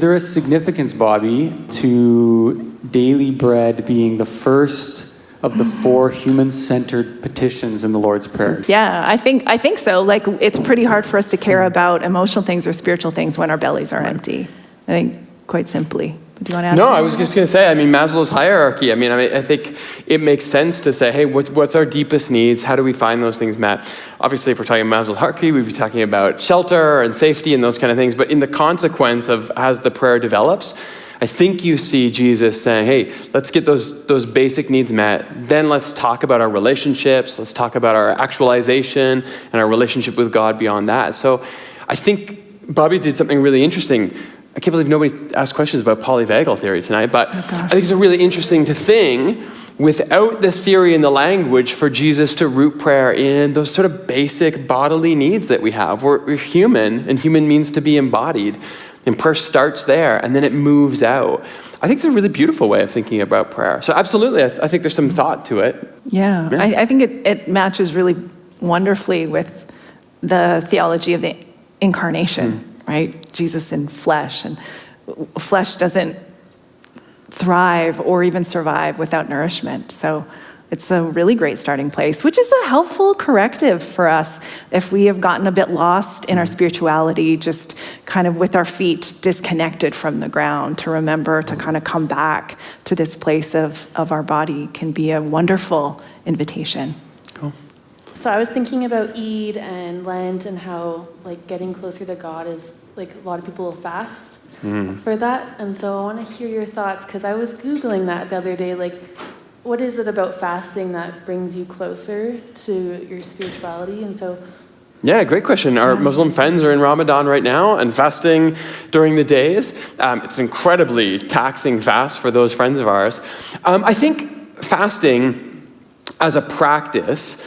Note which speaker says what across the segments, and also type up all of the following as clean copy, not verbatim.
Speaker 1: there a significance, Bobby, to daily bread being the first of the 4 human-centered petitions in the Lord's Prayer?
Speaker 2: Yeah, I think so. Like, it's pretty hard for us to care about emotional things or spiritual things when our bellies are empty. I think, quite simply. Do you want to add
Speaker 3: No,
Speaker 2: something?
Speaker 3: I was just going to say, Maslow's hierarchy. I think it makes sense to say, hey, what's our deepest needs? How do we find those things met? Obviously, if we're talking Maslow's hierarchy, we'd be talking about shelter and safety and those kind of things. But in the consequence of as the prayer develops, I think you see Jesus saying, hey, let's get those basic needs met. Then let's talk about our relationships. Let's talk about our actualization and our relationship with God beyond that. So I think Bobby did something really interesting. I can't believe nobody asked questions about polyvagal theory tonight, but I think it's a really interesting thing without the theory and the language for Jesus to root prayer in those sort of basic bodily needs that we have. We're human, and human means to be embodied. And prayer starts there, and then it moves out. I think it's a really beautiful way of thinking about prayer. So absolutely, I think there's some thought to it.
Speaker 2: Yeah. I think it matches really wonderfully with the theology of the incarnation. Right? Jesus in flesh, and flesh doesn't thrive or even survive without nourishment. So it's a really great starting place, which is a helpful corrective for us if we have gotten a bit lost in our spirituality, just kind of with our feet disconnected from the ground, to remember to kind of come back to this place of our body can be a wonderful invitation.
Speaker 3: Cool.
Speaker 4: So I was thinking about Eid and Lent and how like getting closer to God is like a lot of people fast for that. And so I want to hear your thoughts, because I was Googling that the other day, like what is it about fasting that brings you closer to your spirituality? And so
Speaker 3: yeah, great question. Our Muslim friends are in Ramadan right now and fasting during the days. It's incredibly taxing fast for those friends of ours. I think fasting as a practice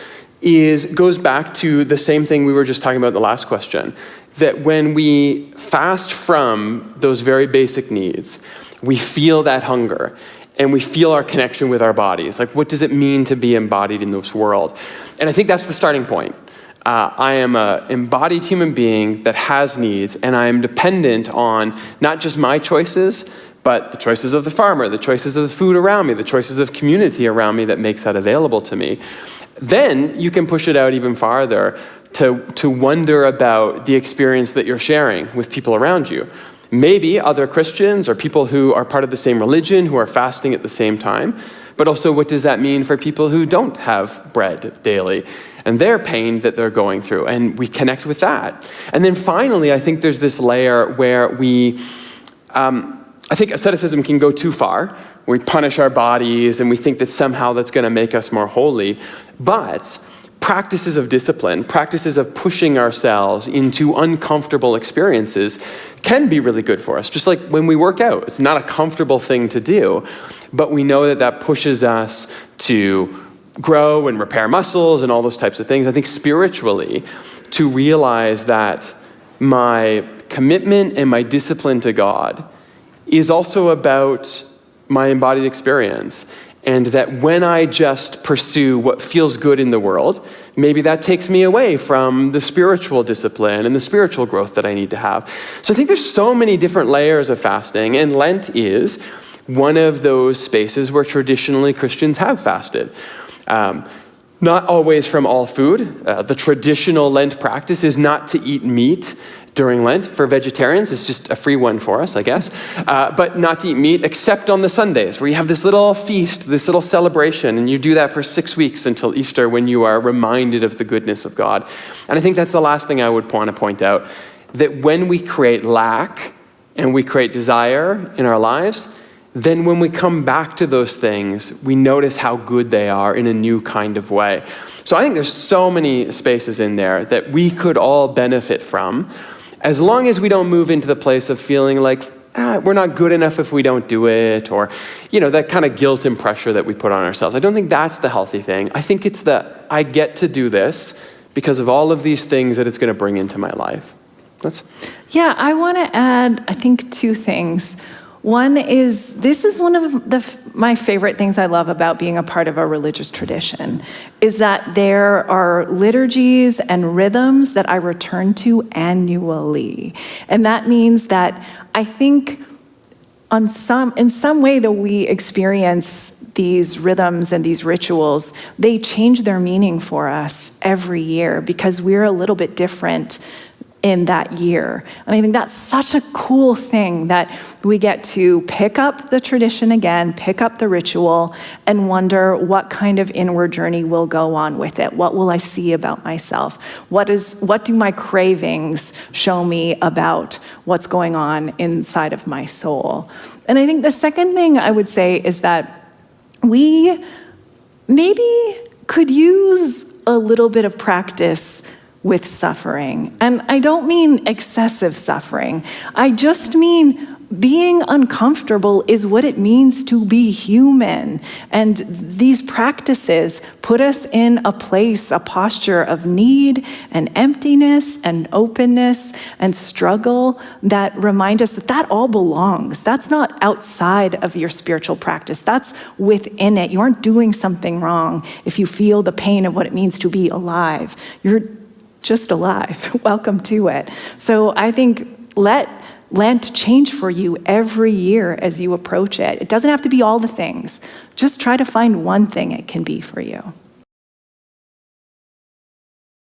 Speaker 3: goes back to the same thing we were just talking about in the last question, that when we fast from those very basic needs, we feel that hunger and we feel our connection with our bodies. Like, what does it mean to be embodied in this world? And I think that's the starting point. I am an embodied human being that has needs, and I am dependent on not just my choices, but the choices of the farmer, the choices of the food around me, the choices of community around me that makes that available to me. Then you can push it out even farther to wonder about the experience that you're sharing with people around you. Maybe other Christians or people who are part of the same religion who are fasting at the same time, but also what does that mean for people who don't have bread daily and their pain that they're going through, and we connect with that. And then finally, I think there's this layer where I think asceticism can go too far. We punish our bodies and we think that somehow that's going to make us more holy. But practices of discipline, practices of pushing ourselves into uncomfortable experiences can be really good for us. Just like when we work out, it's not a comfortable thing to do, but we know that that pushes us to grow and repair muscles and all those types of things. I think spiritually, to realize that my commitment and my discipline to God is also about my embodied experience. And that when I just pursue what feels good in the world, maybe that takes me away from the spiritual discipline and the spiritual growth that I need to have. So I think there's so many different layers of fasting, and Lent is one of those spaces where traditionally Christians have fasted. Not always from all food. The traditional Lent practice is not to eat meat during Lent. For vegetarians, it's just a free one for us, I guess. But not to eat meat except on the Sundays, where you have this little feast, this little celebration, and you do that for 6 weeks until Easter, when you are reminded of the goodness of God. And I think that's the last thing I would want to point out, that when we create lack and we create desire in our lives, then when we come back to those things, we notice how good they are in a new kind of way. So I think there's so many spaces in there that we could all benefit from, as long as we don't move into the place of feeling like we're not good enough if we don't do it, or that kind of guilt and pressure that we put on ourselves. I don't think that's the healthy thing. I think it's I get to do this because of all of these things that it's going to bring into my life. Yeah,
Speaker 2: I want to add, I think, 2 things. One is, this is one of my favorite things I love about being a part of a religious tradition, is that there are liturgies and rhythms that I return to annually. And that means that I think in some way that we experience these rhythms and these rituals, they change their meaning for us every year because we're a little bit different in that year. And I think that's such a cool thing that we get to pick up the tradition again, pick up the ritual, and wonder what kind of inward journey will go on with it. What will I see about myself? What do my cravings show me about what's going on inside of my soul? And I think the second thing I would say is that we maybe could use a little bit of practice with suffering. And I don't mean excessive suffering. I just mean being uncomfortable is what it means to be human. And these practices put us in a place, a posture of need and emptiness and openness and struggle that remind us that that all belongs. That's not outside of your spiritual practice. That's within it. You aren't doing something wrong if you feel the pain of what it means to be alive. You're just alive. Welcome to it. So I think let Lent change for you every year as you approach it. It doesn't have to be all the things. Just try to find one thing it can be for you.